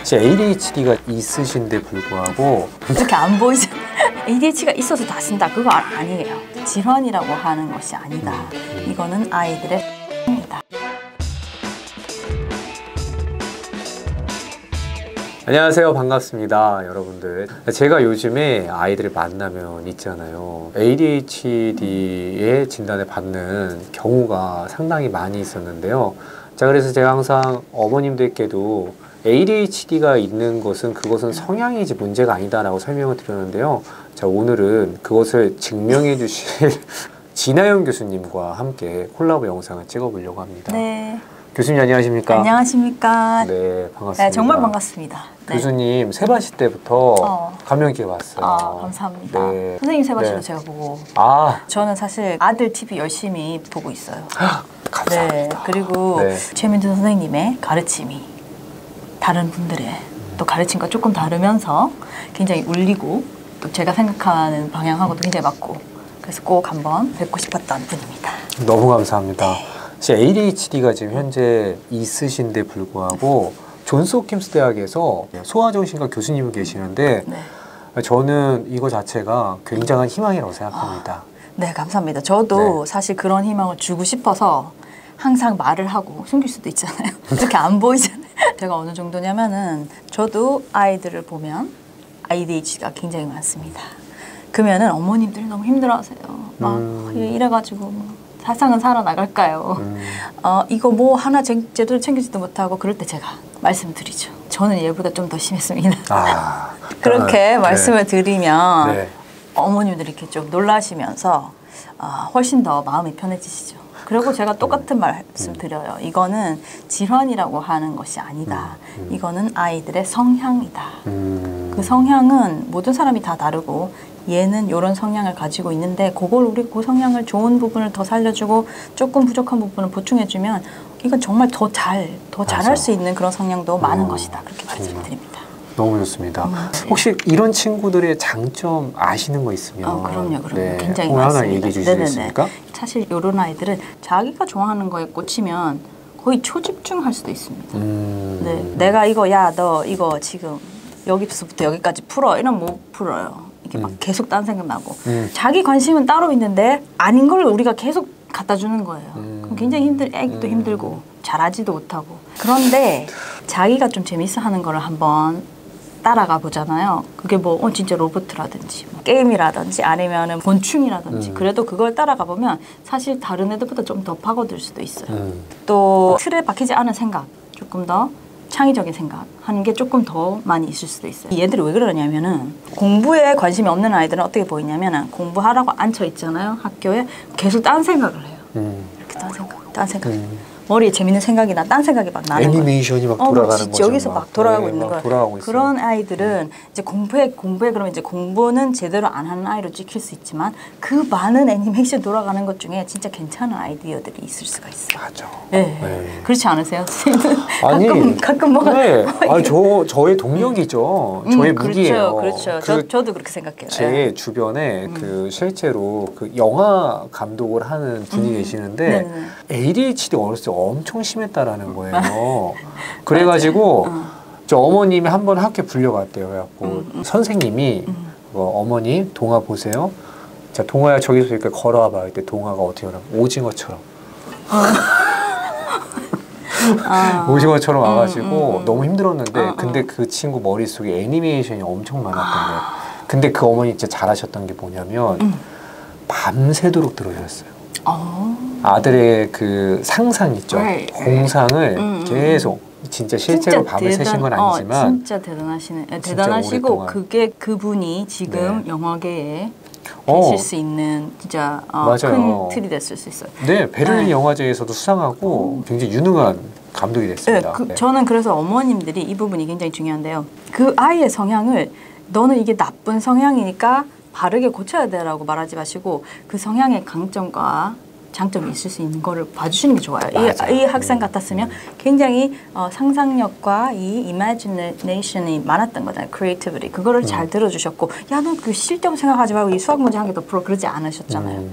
혹시 ADHD가 있으신데 불구하고 이렇게 안 보이죠? ADHD가 있어서 다 쓴다 그거 아니에요. 질환이라고 하는 것이 아니다. 이거는 아이들의 입니다. 안녕하세요. 반갑습니다. 여러분들. 제가 요즘에 아이들을 만나면 있잖아요. ADHD의 진단을 받는 경우가 상당히 많이 있었는데요. 자, 그래서 제가 항상 어머님들께도 ADHD가 있는 것은 그것은 성향이지 문제가 아니다라고 설명을 드렸는데요. 자, 오늘은 그것을 증명해 주실 진아영 교수님과 함께 콜라보 영상을 찍어보려고 합니다. 네. 교수님 안녕하십니까? 안녕하십니까? 네, 반갑습니다. 네, 정말 반갑습니다. 교수님 세바시 때부터 감명 깊게 봤어요. 아, 감사합니다. 네. 선생님 세바시도 제가 보고. 저는 사실 아들 TV 열심히 보고 있어요. 감사합니다. 네, 그리고 최민준 선생님의 가르침이 다른 분들의 또 가르침과 조금 다르면서 굉장히 울리고 또 제가 생각하는 방향하고도 굉장히 맞고 그래서 꼭 한번 뵙고 싶었던 분입니다. 너무 감사합니다. ADHD가 지금 현재 있으신데 불구하고 존스 홉킨스 대학에서 소아정신과 교수님이 계시는데 저는 이거 자체가 굉장한 희망이라고 생각합니다. 네, 감사합니다. 저도 사실 그런 희망을 주고 싶어서 항상 말을 하고 숨길 수도 있잖아요. 이렇게 안 보이잖아요. 제가 어느 정도냐면은 저도 아이들을 보면 ADHD가 굉장히 많습니다. 그러면은 어머님들이 너무 힘들어하세요. 막 이래가지고 세상은 살아나갈까요? 이거 뭐 하나 제대로 챙기지도 못하고 그럴 때 제가 말씀드리죠. 저는 얘보다 좀 더 심했습니다. 그렇게 말씀을 드리면 어머님들이 이렇게 좀 놀라시면서 훨씬 더 마음이 편해지시죠. 그리고 제가 똑같은 말씀 드려요. 이거는 질환이라고 하는 것이 아니다. 이거는 아이들의 성향이다. 그 성향은 모든 사람이 다 다르고 얘는 이런 성향을 가지고 있는데 그걸 우리 그 성향을 좋은 부분을 더 살려주고 조금 부족한 부분을 보충해주면 이건 정말 더 잘할 수 있는 그런 성향도 많은 것이다. 그렇게 말씀드립니다. 너무 좋습니다. 혹시 이런 친구들의 장점 아시는 거 있으면 그럼요. 굉장히 많습니다. 하나 얘기해 주시겠습니까? 사실 이런 아이들은 자기가 좋아하는 거에 꽂히면 거의 초집중할 수도 있습니다. 내가 이거 너 이거 지금 여기서부터 여기까지 풀어 이러면 못 풀어요. 이게 막 계속 딴 생각 나고 자기 관심은 따로 있는데 아닌 걸 우리가 계속 갖다 주는 거예요. 그럼 굉장히 애기도 힘들고 잘하지도 못하고 그런데 자기가 좀 재밌어 하는 거를 한번 따라가 보잖아요. 그게 뭐 진짜 로봇이라든지 뭐 게임이라든지 아니면은 곤충이라든지 그래도 그걸 따라가 보면 사실 다른 애들보다 좀 더 파고들 수도 있어요. 또 틀에 박히지 않은 생각 조금 더 창의적인 생각 하는 게 조금 더 많이 있을 수도 있어요. 얘들이 왜 그러냐면은 공부에 관심이 없는 아이들은 어떻게 보이냐면은 공부하라고 앉혀 있잖아요. 학교에 계속 딴 생각을 해요. 이렇게 딴 생각. 머리에 재밌는 생각이나 딴 생각이 막 나는 거예요. 애니메이션이 막 돌아가는 거죠. 여기서 막 돌아가고 있는 거예요. 그런 아이들은 이제 공부에 그러면 이제 공부는 제대로 안 하는 아이로 찍힐 수 있지만 그 많은 애니메이션 돌아가는 것 중에 진짜 괜찮은 아이디어들이 있을 수가 있어요. 맞아. 그렇지 않으세요? 가끔 뭐가 저의 동력이죠. 저의 무기예요. 그렇죠. 저도 그렇게 생각해요. 제 주변에 실제로 영화 감독을 하는 분이 계시는데 ADHD 어렸을 때 엄청 심했다라는 거예요. 그래가지고 저 어머님이 한 번 학교에 불려갔대요. 그래갖고 선생님이 어머니 동화 보세요. 자, 동화야 저기서 이렇게 걸어와봐. 이때 동화가 어떻게 하나 오징어처럼. 오징어처럼 와가지고 너무 힘들었는데 근데 그 친구 머릿속에 애니메이션이 엄청 많았던 거예요. 근데 그 어머니 진짜 잘하셨던 게 뭐냐면 밤새도록 들어주셨어요. 아들의 그 상상 있죠. 공상을 계속 진짜 실제로 밤을 새신 건 아니지만 진짜 대단하시고 그게 그분이 지금 영화계에 계실 수 있는 진짜 큰 틀이 됐을 수 있어요. 네, 베를린 영화제에서도 수상하고 굉장히 유능한 감독이 됐습니다. 저는 그래서 어머님들이 이 부분이 굉장히 중요한데요. 그 아이의 성향을 너는 이게 나쁜 성향이니까 바르게 고쳐야 돼라고 말하지 마시고 그 성향의 강점과 장점이 있을 수 있는 거를 봐주시는 게 좋아요. 이 학생 같았으면 굉장히 상상력과 이 imagination이 많았던 거잖아요. creativity. 그거를 잘 들어주셨고 야, 너 그 실정 생각하지 말고 이 수학 문제 한 개 더 풀어 그러지 않으셨잖아요.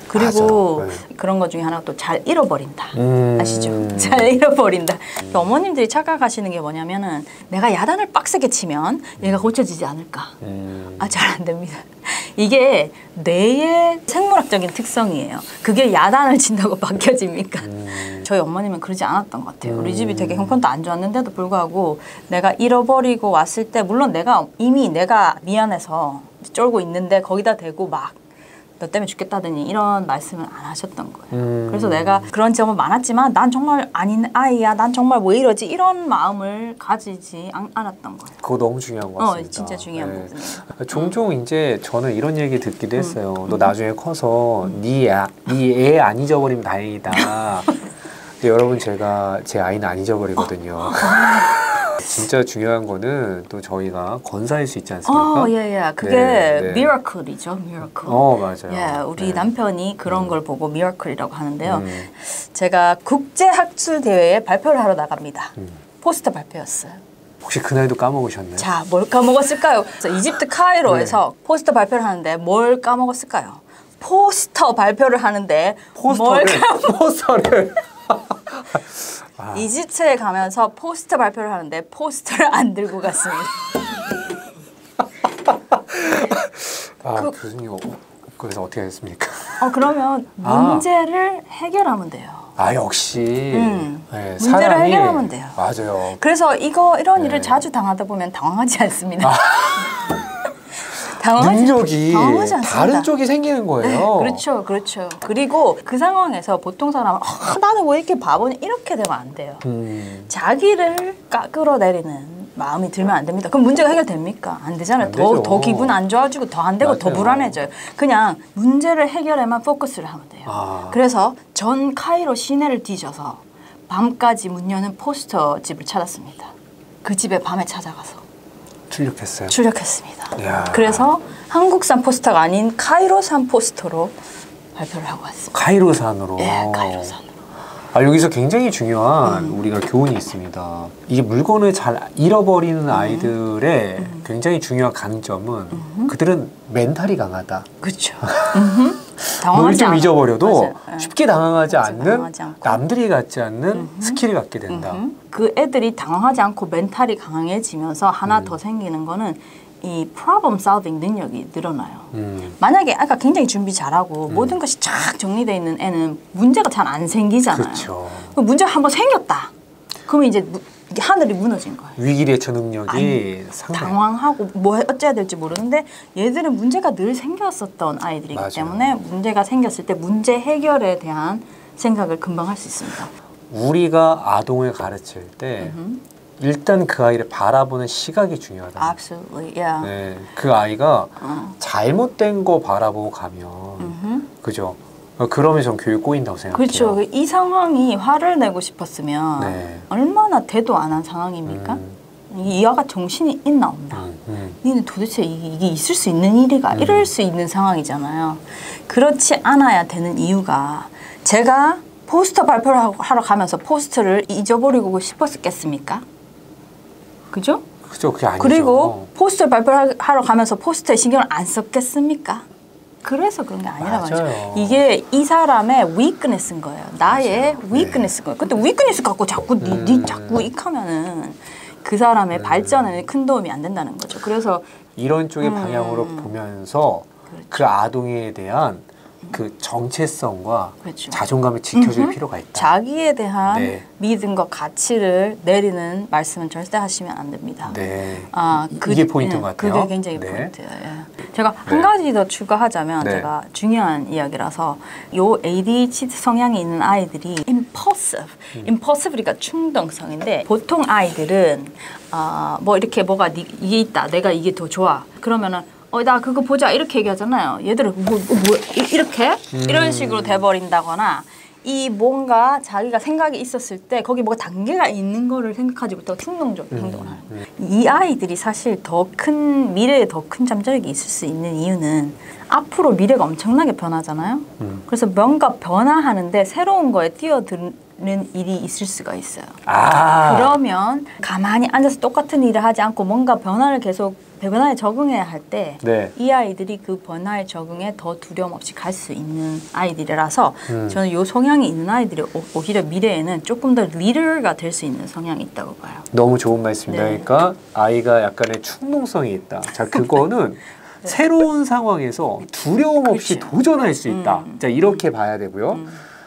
그리고 그런 것 중에 하나가 또 잘 잃어버린다. 아시죠? 잘 잃어버린다. 어머님들이 착각하시는 게 뭐냐면은 내가 야단을 빡세게 치면 얘가 고쳐지지 않을까. 잘 안 됩니다. 이게 뇌의 생물학적인 특성이에요. 그게 야단을 친다고 바뀌어집니까? 저희 어머님은 그러지 않았던 것 같아요. 우리 집이 되게 형편도 안 좋았는데도 불구하고 내가 잃어버리고 왔을 때 물론 내가 미안해서 쫄고 있는데 거기다 대고 막 너 때문에 죽겠다더니 이런 말씀을 안 하셨던 거예요. 그래서 내가 그런 점은 많았지만 난 정말 아닌 아이야. 난 정말 왜 이러지? 이런 마음을 가지지 않았던 거예요. 그거 너무 중요한 것 같습니다. 진짜 중요한 부분이에요. 종종 이제 저는 이런 얘기 듣기도 했어요. 너 나중에 커서 네 애 안 잊어버리면 다행이다. 근데 여러분 제가 제 아이는 안 잊어버리거든요. 진짜 중요한 거는 또 저희가 건사일 수 있지 않습니까? 그게 미라클이죠, 미라클. 맞아요. 우리 남편이 그런 걸 보고 미라클이라고 하는데요. 제가 국제학술 대회에 발표를 하러 나갑니다. 포스터 발표였어요. 혹시 그날도 까먹으셨나요? 자, 뭘 까먹었을까요? 이집트 카이로에서 포스터 발표를 하는데 뭘 까먹었을까요? 포스터 발표를 하는데 포스터를 이집트에 가면서 포스터 발표를 하는데 포스터를 안 들고 갔습니다. 교수님 그래서 어떻게 했습니까? 그러면 문제를 해결하면 돼요. 역시 문제를 사람이 해결하면 돼요. 맞아요. 그래서 이런 일을 자주 당하다 보면 당황하지 않습니다. 능력이 다른 쪽이 생기는 거예요. 그렇죠. 그리고 그 상황에서 보통 사람은 나는 왜 이렇게 바보냐 이렇게 되면 안 돼요. 자기를 끌어내리는 마음이 들면 안 됩니다. 그럼 문제가 해결됩니까? 안 되잖아요. 더 기분 안 좋아지고 더 안 되고 더 불안해져요. 그냥 문제를 해결에만 포커스를 하면 돼요. 그래서 전 카이로 시내를 뒤져서 밤까지 문 여는 포스터 집을 찾았습니다. 그 집에 밤에 찾아가서 출력했습니다. 이야. 그래서 한국산 포스터가 아닌 카이로산 포스터로 발표를 하고 왔습니다. 카이로산으로? 카이로산으로. 여기서 굉장히 중요한 우리가 교훈이 있습니다. 이게 물건을 잘 잃어버리는 아이들의 굉장히 중요한 강점은 그들은 멘탈이 강하다. 그렇죠. 뭘 좀 잊어버려도 맞아요. 쉽게 당황하지 당황하지 않는 않고. 남들이 갖지 않는 스킬을 갖게 된다. 그 애들이 당황하지 않고 멘탈이 강해지면서 하나 더 생기는 거는 이 problem solving 능력이 늘어나요. 만약에 아까 굉장히 준비 잘하고 모든 것이 쫙 정리되어 있는 애는 문제가 잘 안 생기잖아요. 그렇죠. 문제가 한번 생겼다. 그러면 이제 하늘이 무너진 거예요. 위기 대처 능력이 상당히 당황하고 뭐 어째야 될지 모르는데 얘들은 문제가 늘 생겼었던 아이들이기 맞아요. 때문에 문제가 생겼을 때 문제 해결에 대한 생각을 금방 할 수 있습니다. 우리가 아동을 가르칠 때 일단 그 아이를 바라보는 시각이 중요하다. Absolutely, yeah. 네, 그 아이가 잘못된 거 바라보고 가면 그죠? 그러면 전 교육 꼬인다고 생각해요. 그렇죠. 이 상황이 화를 내고 싶었으면 네. 얼마나 대도 안 한 상황입니까? 이 아가 정신이 있나 없나? 니는 도대체 이게 있을 수 있는 일이가 이럴 수 있는 상황이잖아요. 그렇지 않아야 되는 이유가 제가 포스터 발표를 하러 가면서 포스터를 잊어버리고 싶었겠습니까? 그죠? 그죠, 그게 아니죠. 그리고 포스터 발표를 하러 가면서 포스터에 신경을 안 썼겠습니까? 그래서 그런 게 아니라 말이죠. 이게 이 사람의 weakness인 거예요. 나의 weakness인 거예요. 근데 weakness 갖고 자꾸 니 자꾸 익하면은 그 사람의 발전에는 큰 도움이 안 된다는 거죠. 그래서 이런 쪽의 방향으로 보면서 그렇죠. 그 아동에 대한 그 정체성과 그렇죠. 자존감을 지켜줄 필요가 있다. 자기에 대한 네. 믿음과 가치를 내리는 말씀은 절대 하시면 안 됩니다. 네. 이게 포인트인 것 같아요. 그게 굉장히 네. 포인트예요. 예. 제가 한 가지 더 추가하자면 네. 제가 중요한 이야기라서 요 ADHD 성향이 있는 아이들이 impulsive니까 충동성인데 보통 아이들은 뭐 이렇게 뭐가 이게 있다. 내가 이게 더 좋아. 그러면은 나 그거 보자 이렇게 얘기하잖아요. 얘들은 뭐 이렇게 이런 식으로 돼버린다거나 이 뭔가 자기가 생각이 있었을 때 거기 뭐가 단계가 있는 거를 생각하지 못하고 충동적인 행동을 하는 거예요. 이 아이들이 사실 더 큰 미래에 더 큰 잠재력이 있을 수 있는 이유는 앞으로 미래가 엄청나게 변하잖아요. 그래서 뭔가 변화하는데 새로운 거에 뛰어드는 일이 있을 수가 있어요. 그러면 가만히 앉아서 똑같은 일을 하지 않고 뭔가 변화를 계속 변화에 적응해야 할 때 이 아이들이 그 변화에 적응에 더 두려움 없이 갈 수 있는 아이들이라서 저는 이 성향이 있는 아이들이 오히려 미래에는 조금 더 리더가 될 수 있는 성향이 있다고 봐요. 너무 좋은 말씀입니다. 네. 그러니까 아이가 약간의 충동성이 있다. 자, 그거는 새로운 상황에서 두려움 없이 그렇죠. 도전할 수 있다. 자, 이렇게 봐야 되고요.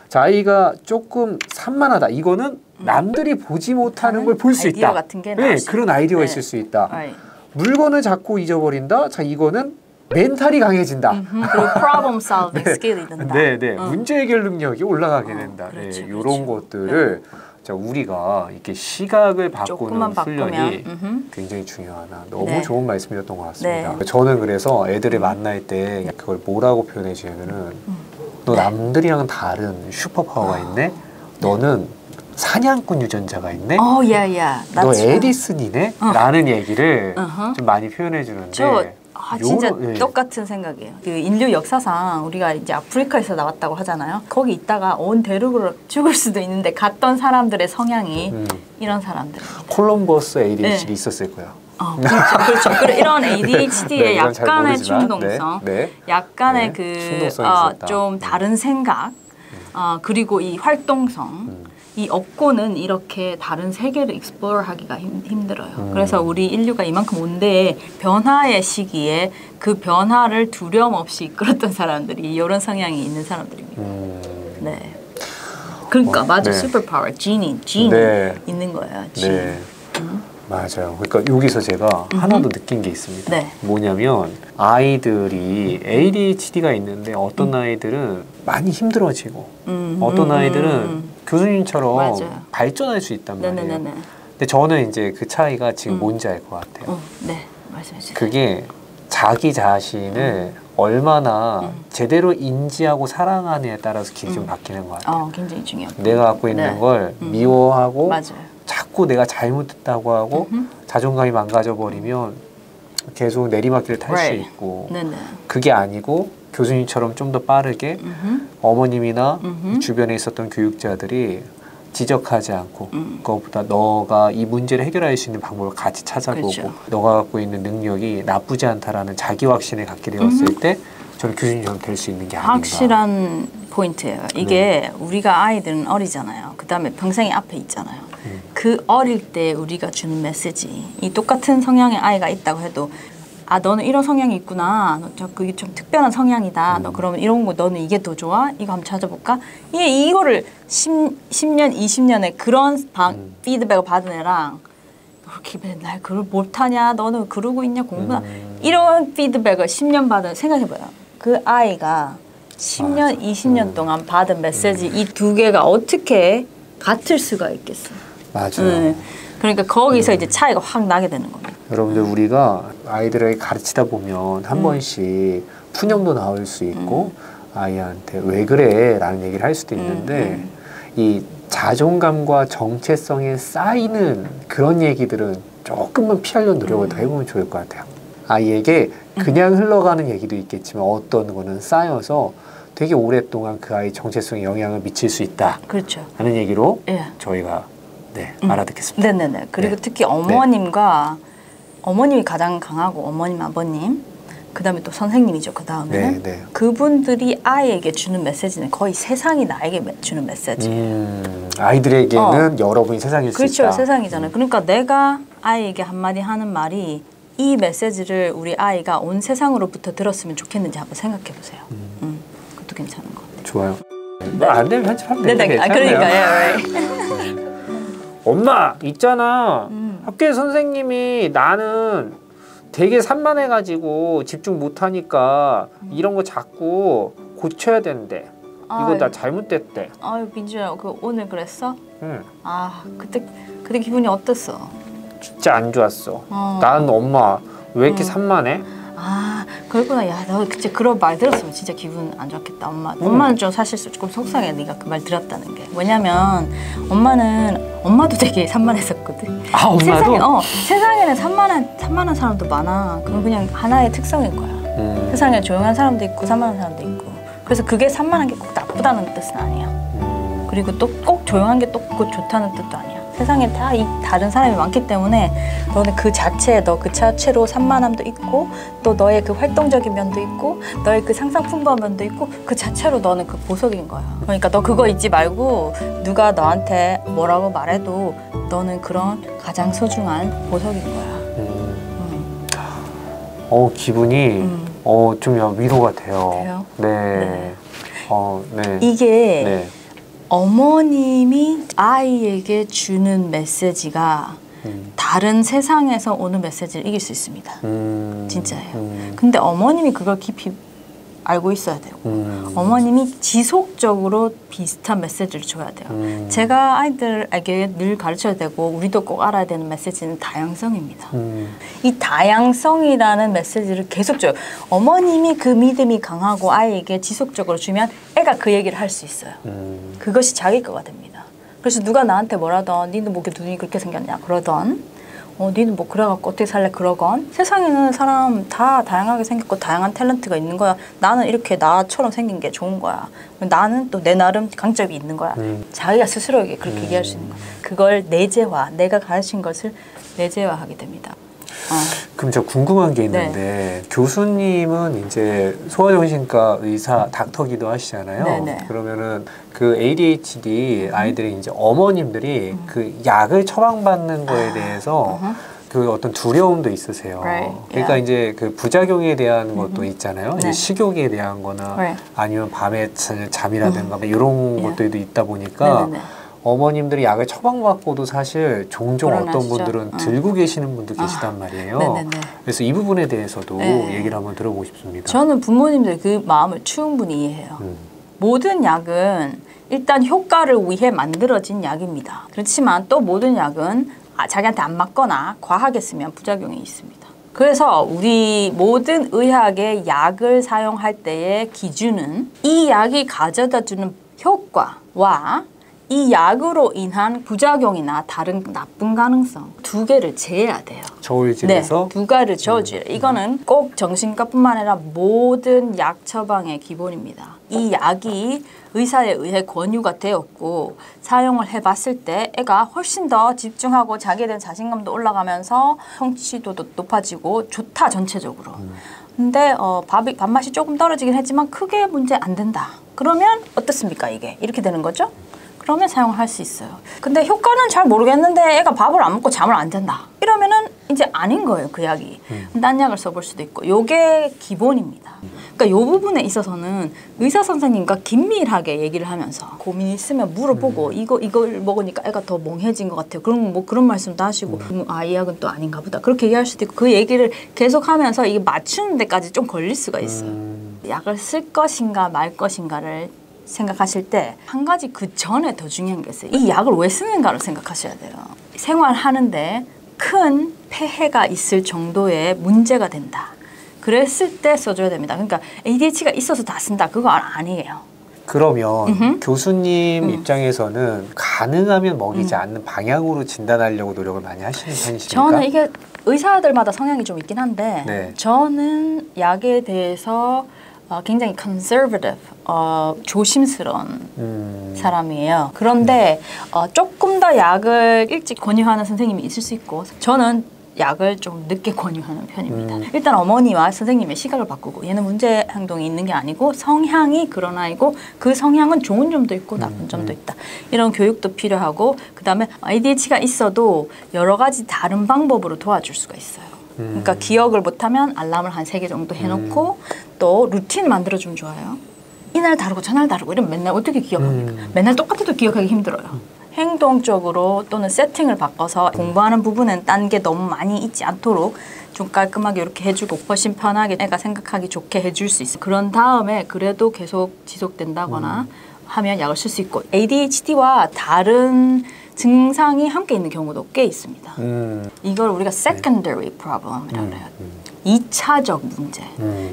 자, 아이가 조금 산만하다. 이거는 남들이 보지 못하는 걸 볼 수 있다. 아이디어 같은 게 나올 수 그런 아이디어가 있을 수 있다. 물건을 잡고 잊어버린다. 자, 이거는 멘탈이 강해진다. 그리고 problem solving 스킬이 된다. 문제 해결 능력이 올라가게 된다. 그렇죠, 이런 그렇죠. 것들을 자, 우리가 이렇게 시각을 바꾸는 조금만 훈련이 바꾸면, 굉장히 중요하다. 너무 네. 좋은 말씀이었던 것 같습니다. 네. 저는 그래서 애들을 만날 때 그걸 뭐라고 표현해 주냐면은 너 남들이랑 다른 슈퍼파워가 있네. 너는 사냥꾼 유전자가 있네. 너 에디슨이네. 라는 얘기를 좀 많이 표현해 주는데 진짜 똑같은 생각이에요. 그 인류 역사상 우리가 이제 아프리카에서 나왔다고 하잖아요. 거기 있다가 온 대륙으로 죽을 수도 있는데 갔던 사람들의 성향이 이런 사람들. 콜럼버스 ADHD 있었을 거예요. 그렇죠. 이런 ADHD의 약간의 충동성, 약간의 좀 다른 생각, 그리고 이 활동성. 이 없고는 이렇게 다른 세계를 익스플로어 하기가 힘들어요. 그래서 우리 인류가 이만큼 온데 변화의 시기에 그 변화를 두려움 없이 이끌었던 사람들이 이런 성향이 있는 사람들입니다. 네. 그러니까 맞아. 슈퍼파워, 지니 있는 거예요. 맞아요. 그러니까 여기서 제가 하나 더 느낀 게 있습니다. 뭐냐면 아이들이 ADHD가 있는데 어떤 아이들은 많이 힘들어지고 어떤 아이들은 교수님처럼 발전할 수 있단 말이에요. 근데 저는 이제 그 차이가 지금 뭔지 알 것 같아요. 말씀해주세요. 그게 자기 자신을 얼마나 제대로 인지하고 사랑하느냐에 따라서 길이 좀 바뀌는 것 같아요. 굉장히 중요해요. 내가 갖고 있는 걸 미워하고 자꾸 내가 잘못했다고 하고 자존감이 망가져버리면 계속 내리막길을 탈 수 있고 그게 아니고 교수님처럼 좀 더 빠르게 어머님이나 주변에 있었던 교육자들이 지적하지 않고 그것보다 너가 이 문제를 해결할 수 있는 방법을 같이 찾아보고 너가 갖고 있는 능력이 나쁘지 않다라는 자기 확신을 갖게 되었을 때 저는 교수님처럼 될 수 있는 게 아닌가. 확실한 포인트예요. 이게 우리가 아이들은 어리잖아요. 그 다음에 평생이 앞에 있잖아요. 그 어릴 때 우리가 주는 메시지, 이 똑같은 성향의 아이가 있다고 해도 너는 이런 성향이 있구나. 너 그게 좀 특별한 성향이다. 너 그러면 이런 거 너는 이게 더 좋아? 이거 한번 찾아볼까? 이거를 10년, 20년에 그런 피드백을 받은 애랑 그렇게 맨날 그걸 못하냐? 너는 그러고 있냐? 공부나 이런 피드백을 10년 받은 생각해봐요. 그 아이가 10년, 20년 동안 받은 메시지 이 두 개가 어떻게 같을 수가 있겠어? 맞아요. 그러니까 거기서 이제 차이가 확 나게 되는 겁니다. 여러분들 우리가 아이들에게 가르치다 보면 한 번씩 푸념도 나올 수 있고 아이한테 왜 그래? 라는 얘기를 할 수도 있는데 이 자존감과 정체성에 쌓이는 그런 얘기들은 조금만 피하려는 노력을 더 해보면 좋을 것 같아요. 아이에게 그냥 흘러가는 얘기도 있겠지만 어떤 거는 쌓여서 되게 오랫동안 그 아이 정체성에 영향을 미칠 수 있다. 그렇죠. 하는 얘기로 저희가 알아듣겠습니다. 네네네. 그리고 특히 어머님과 어머님이 가장 강하고 어머님, 아버님, 그 다음에 또 선생님이죠. 그 다음에는 그분들이 아이에게 주는 메시지는 거의 세상이 나에게 주는 메시지. 아이들에게는 여러분이 세상일 수 있다. 그렇죠. 세상이잖아요. 그러니까 내가 아이에게 한마디 하는 말이 이 메시지를 우리 아이가 온 세상으로부터 들었으면 좋겠는지 한번 생각해 보세요. 그것도 괜찮은 것 같아요. 좋아요. 안 되면 편집하면 되니까 괜찮아요. 그러니까요. 엄마 있잖아. 학교에 선생님이 나는 되게 산만해가지고 집중 못하니까 이런 거 자꾸 고쳐야 된대. 이거 나 잘못됐대. 아유 민주야, 오늘 그랬어? 응. 그때 기분이 어땠어? 진짜 안 좋았어. 난 엄마 왜 이렇게 산만해? 그랬구나. 야, 너 그때 그런 말 들었으면 진짜 기분 안 좋겠다. 엄마는 좀 사실 조금 속상해. 네가 그 말 들었다는 게. 왜냐면 엄마도 되게 산만했었거든. 아, 엄마도? 세상에는 산만한 사람도 많아. 그건 그냥 하나의 특성인 거야. 세상에 조용한 사람도 있고 산만한 사람도 있고. 그래서 그게 산만한 게 꼭 나쁘다는 뜻은 아니야. 그리고 또 꼭 조용한 게 또 꼭 좋다는 뜻도 아니야. 세상에 다 다른 사람이 많기 때문에 너는 그 자체로 산만함도 있고 또 너의 그 활동적인 면도 있고 너의 그 상상 풍부한 면도 있고 그 자체로 너는 그 보석인 거야. 그러니까 너 그거 잊지 말고 누가 너한테 뭐라고 말해도 너는 그런 가장 소중한 보석인 거야. 기분이 좀 위로가 돼요. 돼요? 네. 네. 네. 이게 네. 어머님이 아이에게 주는 메시지가 다른 세상에서 오는 메시지를 이길 수 있습니다. 진짜예요. 근데 어머님이 그걸 깊이 알고 있어야 되고 어머님이 지속적으로 비슷한 메시지를 줘야 돼요. 제가 아이들에게 늘 가르쳐야 되고 우리도 꼭 알아야 되는 메시지는 다양성입니다. 이 다양성이라는 메시지를 계속 줘요. 어머님이 그 믿음이 강하고 아이에게 지속적으로 주면 애가 그 얘기를 할 수 있어요. 그것이 자기 거가 됩니다. 그래서 누가 나한테 뭐라던 니는 뭐 눈이 그렇게 생겼냐 그러던 니는 뭐 그래갖고 어떻게 살래 그러건 세상에는 사람 다 다양하게 생겼고 다양한 탤런트가 있는 거야. 나는 이렇게 나처럼 생긴 게 좋은 거야. 나는 또 내 나름 강점이 있는 거야. 자기가 스스로에게 그렇게 얘기할 수 있는 거야. 그걸 내재화, 내가 가르친 것을 내재화하게 됩니다. 그럼 저 궁금한 게 있는데 교수님은 이제 소아정신과 의사 닥터기도 하시잖아요. 네네. 그러면은 그 ADHD 아이들이 이제 어머님들이 그 약을 처방받는 거에 대해서 그 어떤 두려움도 있으세요. Right. 그러니까 Yeah. 이제 그 부작용에 대한 것도 있잖아요. 네. 이제 식욕에 대한 거나 Right. 아니면 밤에 잠이라든가 이런 것들도 있다 보니까 네네네. 어머님들이 약을 처방받고도 사실 종종 어떤 불안하시죠? 분들은 들고 계시는 분도 계시단 말이에요. 네네네. 그래서 이 부분에 대해서도 네. 얘기를 한번 들어보고 싶습니다. 저는 부모님들 그 마음을 충분히 이해해요. 모든 약은 일단 효과를 위해 만들어진 약입니다. 그렇지만 또 모든 약은 자기한테 안 맞거나 과하게 쓰면 부작용이 있습니다. 그래서 우리 모든 의학의 약을 사용할 때의 기준은 이 약이 가져다주는 효과와 이 약으로 인한 부작용이나 다른 나쁜 가능성 두 개를 제해야 돼요. 저울질해서 네, 두 가지를 저어줘요. 이거는 꼭 정신과뿐만 아니라 모든 약 처방의 기본입니다. 이 약이 의사에 의해 권유가 되었고 사용을 해봤을 때 애가 훨씬 더 집중하고 자기에 대한 자신감도 올라가면서 성취도도 높아지고 좋다 전체적으로. 근데 밥맛이 조금 떨어지긴 했지만 크게 문제 안 된다. 그러면 어떻습니까 이게? 이렇게 되는 거죠? 그러면 사용을 할 수 있어요. 근데 효과는 잘 모르겠는데 애가 밥을 안 먹고 잠을 안 잔다. 이러면은 이제 아닌 거예요, 그 약이. 딴 약을 써볼 수도 있고. 요게 기본입니다. 그러니까 요 부분에 있어서는 의사 선생님과 긴밀하게 얘기를 하면서 고민 있으면 물어보고 이걸 먹으니까 애가 더 멍해진 것 같아요. 그럼 뭐 그런 말씀도 하시고 이 약은 또 아닌가 보다. 그렇게 얘기할 수도 있고 그 얘기를 계속 하면서 이게 맞추는 데까지 좀 걸릴 수가 있어요. 약을 쓸 것인가 말 것인가를 생각하실 때 한 가지 그 전에 더 중요한 게 있어요. 이 약을 왜 쓰는가를 생각하셔야 돼요. 생활하는데 큰 폐해가 있을 정도의 문제가 된다. 그랬을 때 써줘야 됩니다. 그러니까 ADHD가 있어서 다 쓴다. 그거 아니에요. 그러면 교수님 입장에서는 가능하면 먹이지 않는 방향으로 진단하려고 노력을 많이 하시는 편이십니까? 저는 이게 의사들마다 성향이 좀 있긴 한데 네. 저는 약에 대해서 굉장히 conservative, 조심스러운 사람이에요. 그런데 조금 더 약을 일찍 권유하는 선생님이 있을 수 있고 저는 약을 좀 늦게 권유하는 편입니다. 일단 어머니와 선생님의 시각을 바꾸고 얘는 문제 행동이 있는 게 아니고 성향이 그런 아이고 그 성향은 좋은 점도 있고 나쁜 점도 있다. 이런 교육도 필요하고 그다음에 ADHD가 있어도 여러 가지 다른 방법으로 도와줄 수가 있어요. 그러니까 기억을 못하면 알람을 한 3개 정도 해놓고 또 루틴 만들어주면 좋아요. 이날 다르고 저날 다르고 이러면 맨날 어떻게 기억합니까? 맨날 똑같아도 기억하기 힘들어요. 행동적으로 또는 세팅을 바꿔서 공부하는 부분은 딴 게 너무 많이 있지 않도록 좀 깔끔하게 이렇게 해주고 훨씬 편하게 애가 생각하기 좋게 해줄 수 있어요. 그런 다음에 그래도 계속 지속된다거나 하면 약을 쓸 수 있고 ADHD와 다른 증상이 함께 있는 경우도 꽤 있습니다. 이걸 우리가 secondary problem이라고 해요. 2차적 문제.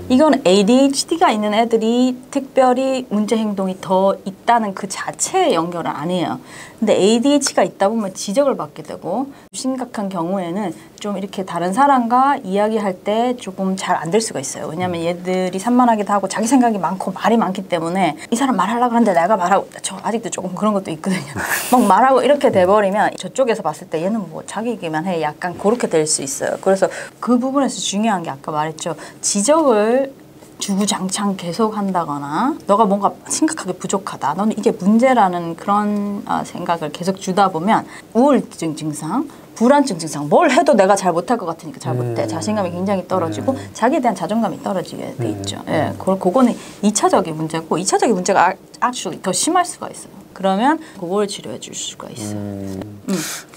이건 ADHD가 있는 애들이 특별히 문제 행동이 더 있다는 그 자체의 연결은 아니에요. 근데 ADHD가 있다 보면 지적을 받게 되고 심각한 경우에는 좀 이렇게 다른 사람과 이야기할 때 조금 잘 안 될 수가 있어요. 왜냐하면 얘들이 산만하기도 하고 자기 생각이 많고 말이 많기 때문에 이 사람 말하려고 하는데 내가 말하고 저 아직도 조금 그런 것도 있거든요. 막 말하고 이렇게 돼버리면 저쪽에서 봤을 때 얘는 뭐 자기 얘기만 해 약간 그렇게 될 수 있어요. 그래서 그 부분에서 중요한 게 아까 말했죠. 지적을 주구장창 계속 한다거나 너가 뭔가 심각하게 부족하다. 너는 이게 문제라는 그런 생각을 계속 주다 보면 우울증 증상, 불안증 증상 뭘 해도 내가 잘 못할 것 같으니까 잘 못해. 자신감이 굉장히 떨어지고 자기에 대한 자존감이 떨어지게 돼 있죠. 예, 그거는 2차적인 문제고 2차적인 문제가 actually 더 심할 수가 있어요. 그러면 그걸 치료해 줄 수가 있어요.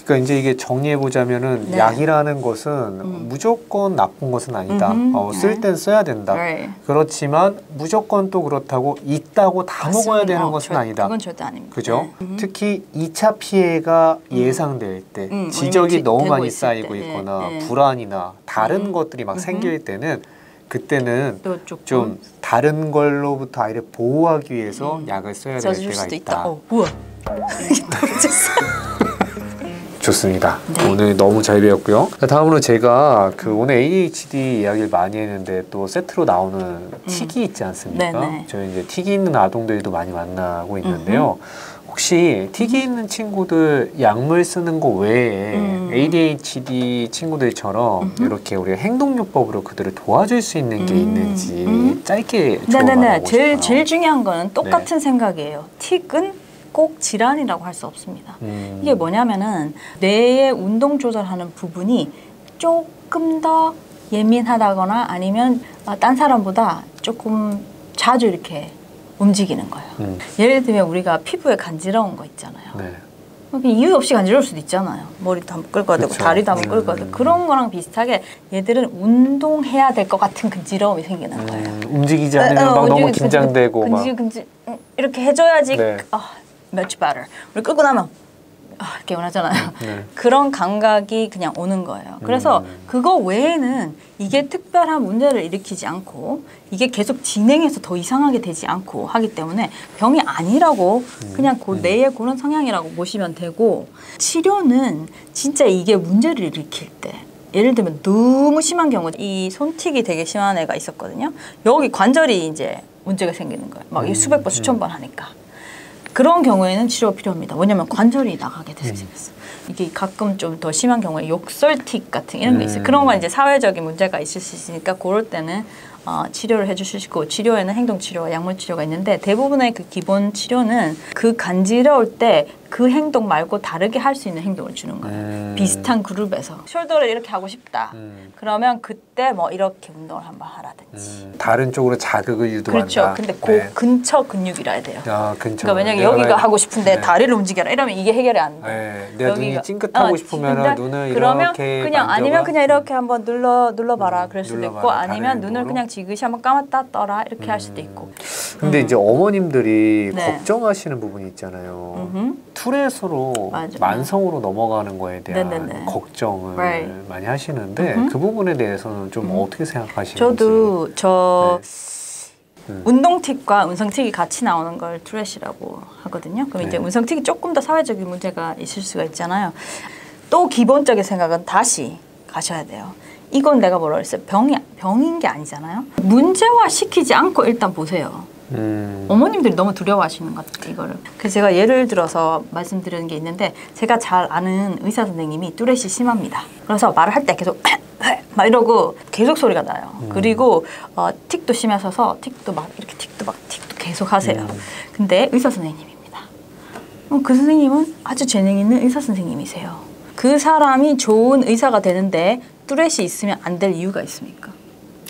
그러니까 이제 이게 정리해 보자면은 네. 약이라는 것은 무조건 나쁜 것은 아니다. 쓸 땐 써야 된다. 네. 그렇지만 무조건 또 그렇다고 있다고 다 먹어야 되는 것은 아니다. 그건 절대 아닙니다. 그죠? 네. 특히 2차 피해가 예상될 때 지적이 너무 되고 많이 있을 쌓이고 때. 있거나 네. 불안이나 다른 것들이 막 생길 때는 그때는 또 조금 좀 다른 걸로부터 아이를 보호하기 위해서 약을 써야 될 써줄 때가 수도 있다. 우와. 좋습니다. 네. 오늘 너무 잘 배웠고요. 다음으로 제가 오늘 ADHD 이야기를 많이 했는데 또 세트로 나오는 틱이 있지 않습니까? 네네. 저희 이제 틱이 있는 아동들도 많이 만나고 있는데요. 혹시 틱이 있는 친구들 약물 쓰는 거 외에 ADHD 친구들처럼 이렇게 우리가 행동요법으로 그들을 도와줄 수 있는 게 있는지 짧게 조언 네네네. 말하고 싶어요. 제일 중요한 거는 똑같은 생각이에요. 틱은 꼭 질환이라고 할 수 없습니다. 이게 뭐냐면은 뇌의 운동 조절하는 부분이 조금 더 예민하다거나 아니면 딴 사람보다 조금 자주 이렇게 움직이는 거예요. 예를 들면 우리가 피부에 간지러운 거 있잖아요. 네. 그냥 이유 없이 간지러울 수도 있잖아요. 머리도 한번 끌어야 되고 그쵸. 다리도 한번 끌어야 되고 그런 거랑 비슷하게 얘들은 운동해야 될 것 같은 간지러움이 생기는 거예요. 움직이지 않으면 막 너무 긴장되고 막 이렇게 해줘야지 네. much better. 우리 끌고 나면 개운하잖아요. 네. 그런 감각이 그냥 오는 거예요. 그래서 그거 외에는 이게 특별한 문제를 일으키지 않고 이게 계속 진행해서 더 이상하게 되지 않고 하기 때문에 병이 아니라고 그냥 뇌의 그런 성향이라고 보시면 되고 치료는 진짜 이게 문제를 일으킬 때 예를 들면 너무 심한 경우 이 손틱이 되게 심한 애가 있었거든요. 여기 관절이 이제 문제가 생기는 거예요. 막 수백 번 수천 번 하니까. 그런 경우에는 치료가 필요합니다. 왜냐하면 관절이 나가게 돼서 생겼어요. 이게 가끔 좀 더 심한 경우에 욕설틱 같은 이런 게 있어요. 그런 건 이제 사회적인 문제가 있을 수 있으니까 그럴 때는 치료를 해주시고 치료에는 행동치료와 약물치료가 있는데 대부분의 그 기본 치료는 그 간지러울 때 그 행동 말고 다르게 할 수 있는 행동을 주는 거예요. 비슷한 그룹에서 숄더를 이렇게 하고 싶다. 그러면 그때 뭐 이렇게 운동을 한번 하라든지. 다른 쪽으로 자극을 유도한다. 그렇죠. 근데 그 근처 근육이라 해야 돼요. 근처. 그러니까 만약에 여기가 하고 싶은데 다리를 움직여라 이러면 이게 해결이 안 돼. 네. 내가 눈이 찡긋하고 싶으면 눈을 그러면 이렇게 그냥 아니면 그냥 이렇게 한번 눌러봐라 그럴 수도 눌러봐라. 있고 아니면 다른 눈을 행동으로? 그냥 지그시 한번 감았다 떠라 이렇게 할 수도 있고. 근데 이제 어머님들이 네. 걱정하시는 부분이 있잖아요. 투렛으로 맞아. 만성으로 넘어가는 거에 대한 네네네. 걱정을 Right. 많이 하시는데 그 부분에 대해서는 좀 어떻게 생각하시는지. 저도 네. 운동틱과 운성틱이 같이 나오는 걸 투렛이라고 하거든요. 그럼 이제 네. 운성틱이 조금 더 사회적인 문제가 있을 수가 있잖아요. 또 기본적인 생각은 다시 가셔야 돼요. 이건 내가 뭐라 그랬어요? 병인 게 아니잖아요. 문제화 시키지 않고 일단 보세요. 어머님들이 너무 두려워하시는 것 같아요, 이거를. 그래서 제가 예를 들어서 말씀드리는 게 있는데 제가 잘 아는 의사 선생님이 뚜렛이 심합니다. 그래서 말을 할 때 계속 막 이러고 계속 소리가 나요. 그리고 틱도 심하셔서 틱도 계속 하세요. 근데 의사 선생님입니다. 그 선생님은 아주 재능 있는 의사 선생님이세요. 그 사람이 좋은 의사가 되는데 뚜렛이 있으면 안 될 이유가 있습니까?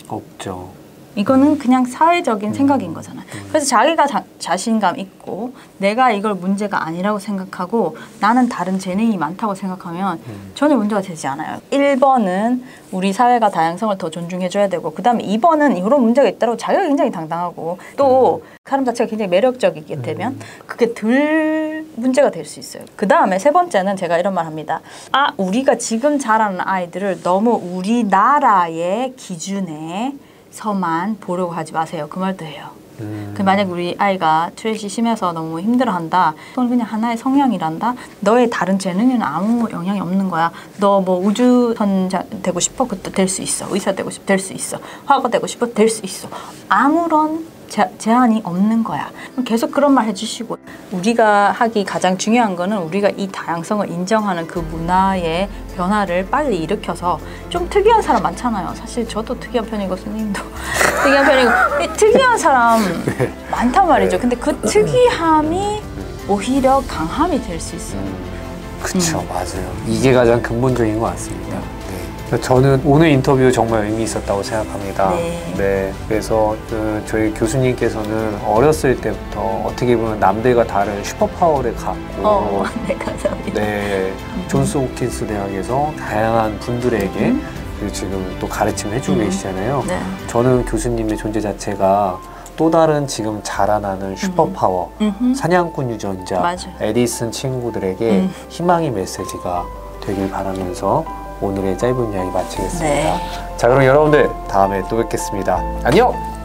없죠. 이거는 그냥 사회적인 생각인 거잖아요. 그래서 자기가 자신감 있고 내가 이걸 문제가 아니라고 생각하고 나는 다른 재능이 많다고 생각하면 전혀 문제가 되지 않아요. 1번은 우리 사회가 다양성을 더 존중해줘야 되고 그 다음에 2번은 이런 문제가 있다고 자기가 굉장히 당당하고 또 사람 자체가 굉장히 매력적이게 되면 그게 덜 문제가 될 수 있어요. 그 다음에 세 번째는 제가 이런 말 합니다. 우리가 지금 자라는 아이들을 너무 우리나라의 기준에서만 보려고 하지 마세요. 그 말도 해요. 만약 우리 아이가 트래시 심해서 너무 힘들어한다. 그건 그냥 하나의 성향이란다. 너의 다른 재능에는 아무 영향이 없는 거야. 너 뭐 우주선자 되고 싶어? 그것도 될 수 있어. 의사 되고 싶어? 될 수 있어. 화가 되고 싶어? 될 수 있어. 아무런 제한이 없는 거야. 계속 그런 말 해주시고, 우리가 하기 가장 중요한 거는 우리가 이 다양성을 인정하는 그 문화의 변화를 빨리 일으켜서, 좀 특이한 사람 많잖아요. 사실 저도 특이한 편이고 선생님도 특이한 편이고, 이 특이한 사람 많단 말이죠. 근데 그 특이함이 오히려 강함이 될 수 있어요. 그쵸, 맞아요. 이게 가장 근본적인 것 같습니다. 저는 오늘 인터뷰 정말 의미 있었다고 생각합니다. 네. 그래서 저희 교수님께서는 어렸을 때부터 어떻게 보면 남들과 다른 슈퍼파워를 갖고, 네, 감사합니다. 네, 존스 홉킨스 대학에서 다양한 분들에게 그리고 지금 또 가르침을 해주고 계시잖아요. 네. 저는 교수님의 존재 자체가 또 다른 지금 자라나는 슈퍼파워, 사냥꾼 유전자, 맞아요. 에디슨 친구들에게 희망의 메시지가 되길 바라면서 오늘의 짧은 이야기 마치겠습니다. 네. 자, 그럼 여러분들 다음에 또 뵙겠습니다. 안녕!